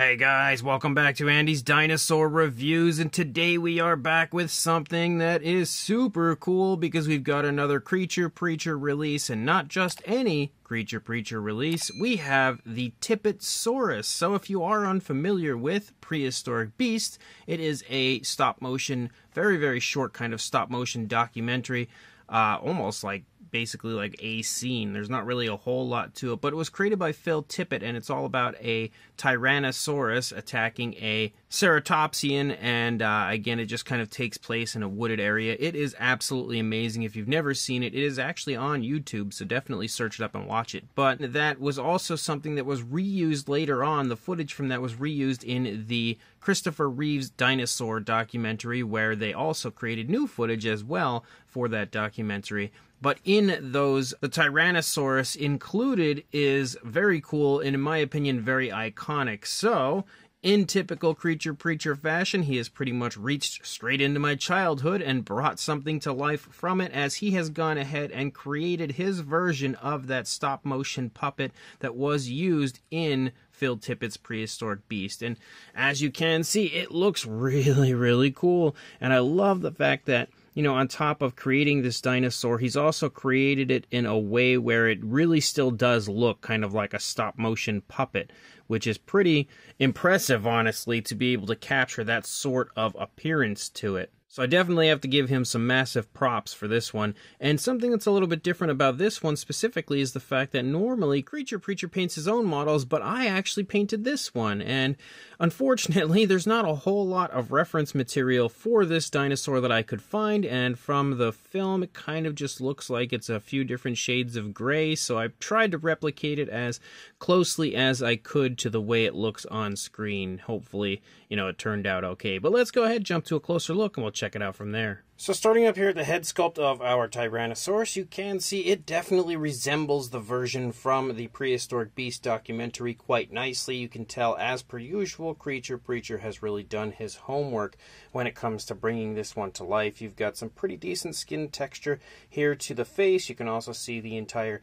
Hey guys, welcome back to Andy's Dinosaur Reviews, and today we are back with something that is super cool because we've got another Creature Preacher release, and not just any Creature Preacher release. We have the Tippetosaurus. So if you are unfamiliar with Prehistoric Beast, it is a stop-motion, very short kind of stop-motion documentary, almost like basically like a scene. There's not really a whole lot to it, but it was created by Tippet, and it's all about a Tyrannosaurus attacking a ceratopsian, and again, it just kind of takes place in a wooded area. It is absolutely amazing. If you've never seen it, it is actually on YouTube, so definitely search it up and watch it. But that was also something that was reused later on. The footage from that was reused in the Christopher Reeve's Dinosaur documentary, where they also created new footage as well for that documentary. But in those, the Tyrannosaurus included is very cool and, in my opinion, very iconic. So, in typical Creature Preacher fashion, he has pretty much reached straight into my childhood and brought something to life from it, as he has gone ahead and created his version of that stop-motion puppet that was used in Phil Tippett's Prehistoric Beast. And as you can see, it looks really cool. And I love the fact that, you know, on top of creating this dinosaur, he's also created it in a way where it really still does look kind of like a stop-motion puppet, which is pretty impressive, honestly, to be able to capture that sort of appearance to it. So I definitely have to give him some massive props for this one. And something that's a little bit different about this one specifically is the fact that normally Creature Preacher paints his own models, but I actually painted this one. And unfortunately, there's not a whole lot of reference material for this dinosaur that I could find. And from the film, it kind of just looks like it's a few different shades of gray. So I tried to replicate it as closely as I could to the way it looks on screen. Hopefully, you know, it turned out okay. But let's go ahead, jump to a closer look, and we'll check it out from there. So starting up here at the head sculpt of our Tyrannosaurus, you can see it definitely resembles the version from the Prehistoric Beast documentary quite nicely. You can tell, as per usual, Creature Preacher has really done his homework when it comes to bringing this one to life. You've got some pretty decent skin texture here to the face. You can also see the entire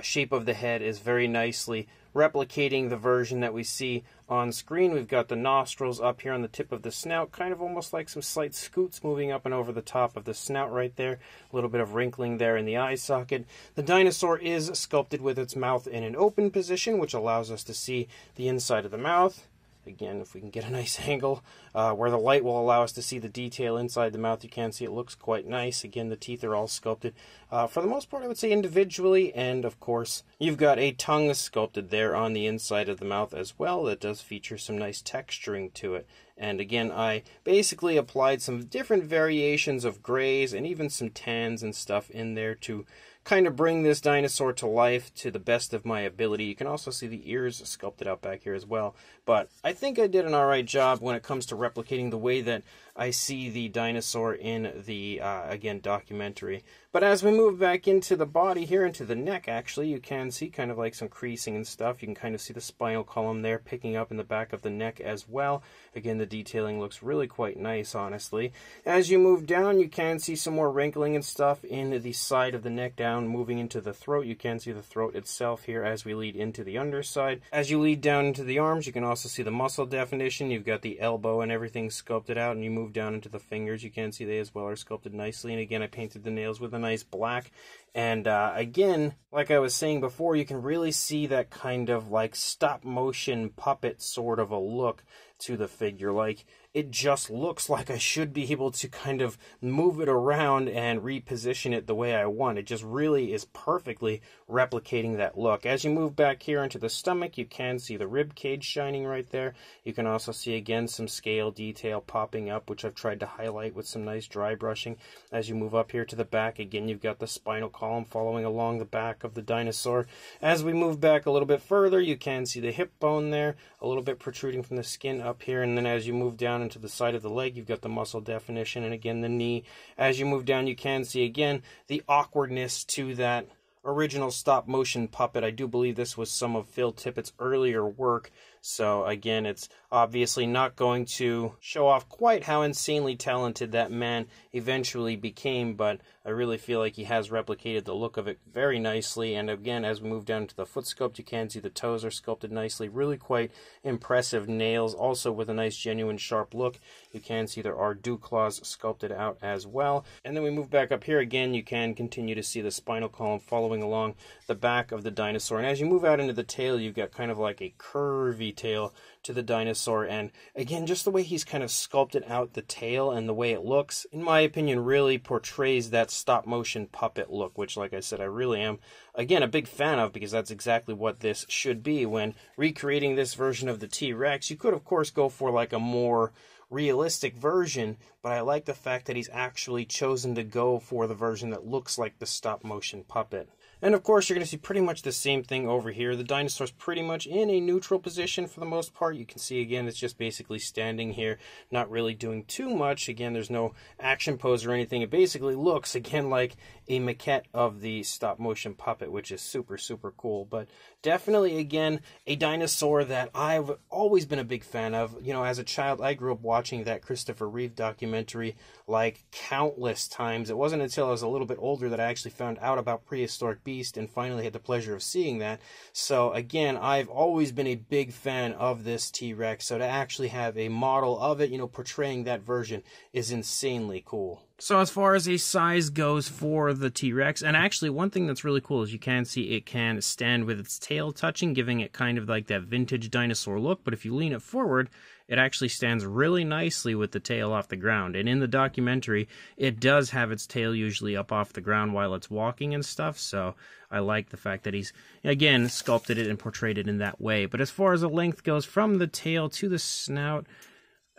shape of the head is very nicely replicating the version that we see on screen. We've got the nostrils up here on the tip of the snout, kind of almost like some slight scoots moving up and over the top of the snout right there. A little bit of wrinkling there in the eye socket. The dinosaur is sculpted with its mouth in an open position, which allows us to see the inside of the mouth. Again, if we can get a nice angle where the light will allow us to see the detail inside the mouth, you can see it looks quite nice. Again, the teeth are all sculpted for the most part, I would say, individually. And, of course, you've got a tongue sculpted there on the inside of the mouth as well. That does feature some nice texturing to it. And, again, I basically applied some different variations of grays and even some tans and stuff in there to kind of bring this dinosaur to life to the best of my ability. You can also see the ears sculpted out back here as well. But I think I did an alright job when it comes to replicating the way that I see the dinosaur in the, again, documentary. But as we move back into the body here, into the neck, actually, you can see kind of like some creasing and stuff. You can kind of see the spinal column there picking up in the back of the neck as well. Again, the detailing looks really quite nice, honestly. As you move down, you can see some more wrinkling and stuff in the side of the neck down, moving into the throat. You can see the throat itself here as we lead into the underside. As you lead down into the arms, you can also see the muscle definition. You've got the elbow and everything sculpted out, and you move down into the fingers. You can see they as well are sculpted nicely. And again, I painted the nails with a nice black. And again, like I was saying before, you can really see that kind of like stop motion puppet sort of a look to the figure. Like, it just looks like I should be able to kind of move it around and reposition it the way I want. It just really is perfectly replicating that look. As you move back here into the stomach, you can see the rib cage shining right there. You can also see, again, some scale detail popping up, which I've tried to highlight with some nice dry brushing. As you move up here to the back, again, you've got the spinal column following along the back of the dinosaur. As we move back a little bit further, you can see the hip bone there, a little bit protruding from the skin up here. And then as you move down into the side of the leg, you've got the muscle definition, and again the knee. As you move down, you can see again the awkwardness to that original stop motion puppet. I do believe this was some of Phil Tippett's earlier work So again, it's obviously not going to show off quite how insanely talented that man eventually became, but I really feel like he has replicated the look of it very nicely. And again, as we move down to the foot sculpt, you can see the toes are sculpted nicely. Really quite impressive nails, also with a nice genuine sharp look. You can see there are dew claws sculpted out as well. And then we move back up here again, you can continue to see the spinal column following along the back of the dinosaur. And as you move out into the tail, you've got kind of like a curvy tail to the dinosaur. And again, just the way he's kind of sculpted out the tail and the way it looks, in my opinion, really portrays that stop motion puppet look, which, like I said, I really am, again, a big fan of, because that's exactly what this should be. When recreating this version of the T-Rex, you could, of course, go for like a more realistic version, but I like the fact that he's actually chosen to go for the version that looks like the stop motion puppet. And of course, you're going to see pretty much the same thing over here. The dinosaur's pretty much in a neutral position for the most part. You can see, again, it's just basically standing here, not really doing too much. Again, there's no action pose or anything. It basically looks, again, like a maquette of the stop-motion puppet, which is super, super cool. But definitely, again, a dinosaur that I've always been a big fan of. You know, as a child, I grew up watching that Christopher Reeve documentary like countless times. It wasn't until I was a little bit older that I actually found out about Prehistoric Beast and finally had the pleasure of seeing that. So again, I've always been a big fan of this T-Rex, so to actually have a model of it, you know, portraying that version is insanely cool. So as far as a size goes for the T-Rex, and actually one thing that's really cool is you can see it can stand with its tail touching, giving it kind of like that vintage dinosaur look, but if you lean it forward, it actually stands really nicely with the tail off the ground. And in the documentary, it does have its tail usually up off the ground while it's walking and stuff, so I like the fact that he's, again, sculpted it and portrayed it in that way. But as far as the length goes, from the tail to the snout,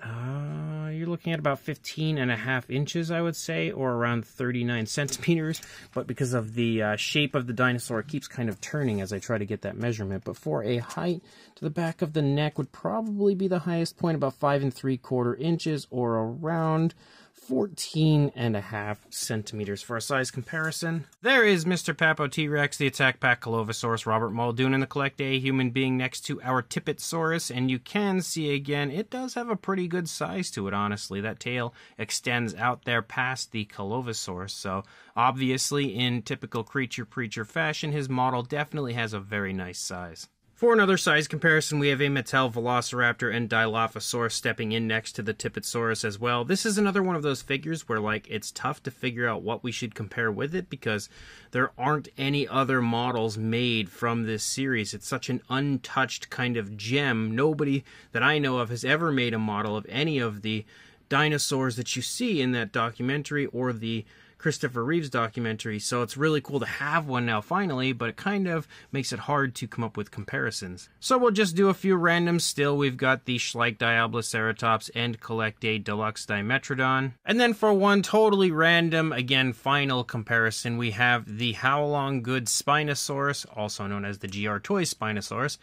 you're looking at about 15.5 inches, I would say, or around 39 centimeters. But because of the shape of the dinosaur, it keeps kind of turning as I try to get that measurement. But for a height to the back of the neck would probably be the highest point, about 5 3/4 inches, or around 14.5 centimeters. For a size comparison, there is Mr. Papo T-Rex, the Attack Pack Colovosaurus, Robert Muldoon, and the Collect A human being next to our Tippetsaurus, and you can see again, it does have a pretty good size to it, honestly. That tail extends out there past the Colovosaurus, so obviously in typical Creature Preacher fashion, his model definitely has a very nice size. For another size comparison, we have a Mattel Velociraptor and Dilophosaurus stepping in next to the Tippetsaurus as well. This is another one of those figures where, like, it's tough to figure out what we should compare with it because there aren't any other models made from this series. It's such an untouched kind of gem. Nobody that I know of has ever made a model of any of the dinosaurs that you see in that documentary or the Christopher Reeve's documentary, so it's really cool to have one now finally, but it kind of makes it hard to come up with comparisons. So we'll just do a few randoms still. We've got the Schleich Diabloceratops and Collect A Deluxe Dimetrodon. And then for one totally random, again, final comparison, we have the Howlong Good Spinosaurus, also known as the GR Toy Spinosaurus,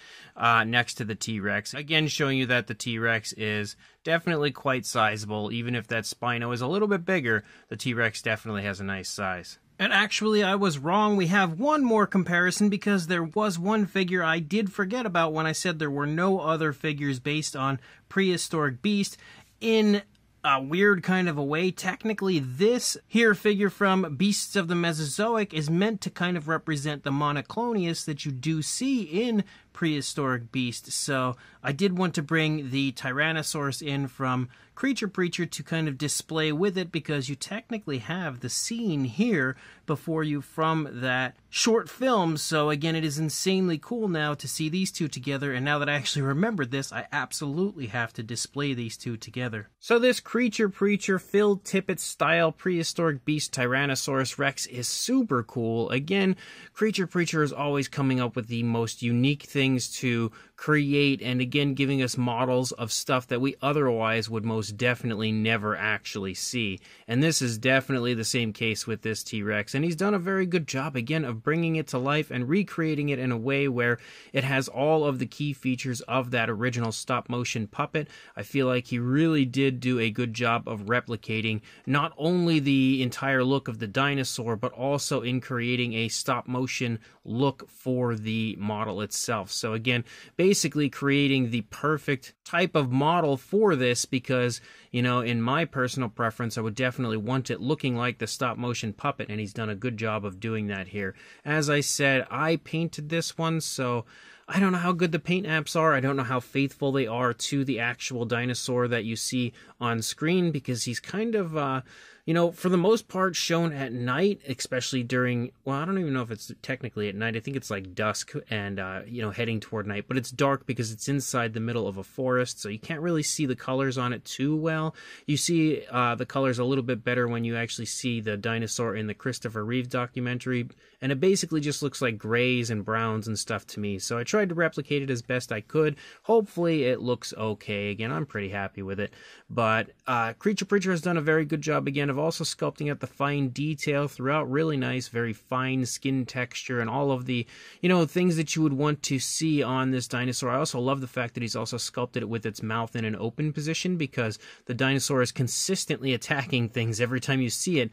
next to the T-Rex. Again, showing you that the T-Rex is definitely quite sizable. Even if that Spino is a little bit bigger, the T-Rex definitely has a nice size. And actually, I was wrong. We have one more comparison because there was one figure I did forget about when I said there were no other figures based on Prehistoric Beast. In a weird kind of a way, technically this here figure from Beasts of the Mesozoic is meant to kind of represent the Monoclonius that you do see in Prehistoric Beast. So I did want to bring the Tyrannosaurus in from Creature Preacher to kind of display with it, because you technically have the scene here before you from that short film. So again, it is insanely cool now to see these two together, and now that I actually remembered this, I absolutely have to display these two together. So this Creature Preacher Phil Tippett style Prehistoric Beast Tyrannosaurus Rex is super cool. Again, Creature Preacher is always coming up with the most unique things to create, and again giving us models of stuff that we otherwise would most definitely never actually see. And this is definitely the same case with this T-Rex, and he's done a very good job again of bringing it to life and recreating it in a way where it has all of the key features of that original stop motion puppet. I feel like he really did do a good job of replicating not only the entire look of the dinosaur, but also in creating a stop motion look for the model itself. So again, basically basically creating the perfect type of model for this because, you know, in my personal preference, I would definitely want it looking like the stop motion puppet, and he's done a good job of doing that here. As I said, I painted this one, so I don't know how good the paint apps are. I don't know how faithful they are to the actual dinosaur that you see on screen, because he's kind of, you know, for the most part shown at night, especially during, well, I don't even know if it's technically at night. I think it's like dusk and, you know, heading toward night, but it's dark because it's inside the middle of a forest, so you can't really see the colors on it too well. You see the colors a little bit better when you actually see the dinosaur in the Christopher Reeve documentary, and it basically just looks like grays and browns and stuff to me, so I tried to replicate it as best I could. Hopefully it looks okay. Again, I'm pretty happy with it, but Creature Preacher has done a very good job again of also sculpting out the fine detail throughout. Really nice, very fine skin texture and all of the, you know, things that you would want to see on this dinosaur. I also love the fact that he's also sculpted it with its mouth in an open position, because the dinosaur is consistently attacking things every time you see it.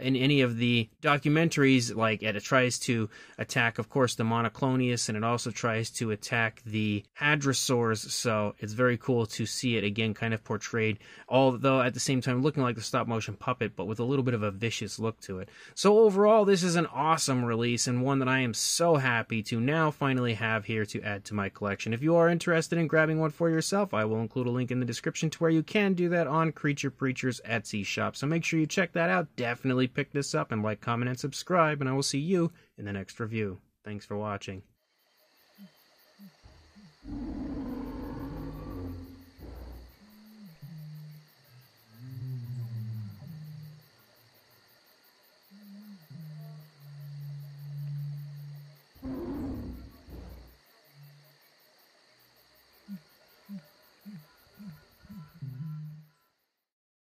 In any of the documentaries, like it tries to attack, of course, the monoclonius, and it also tries to attack the hadrosaurs, so it's very cool to see it again kind of portrayed, although at the same time looking like the stop motion puppet, but with a little bit of a vicious look to it. So overall, this is an awesome release, and one that I am so happy to now finally have here to add to my collection. If you are interested in grabbing one for yourself, I will include a link in the description to where you can do that on Creature Preacher's Etsy shop, so make sure you check that out. Definitely pick this up, and like, comment, and subscribe, and I will see you in the next review. Thanks for watching.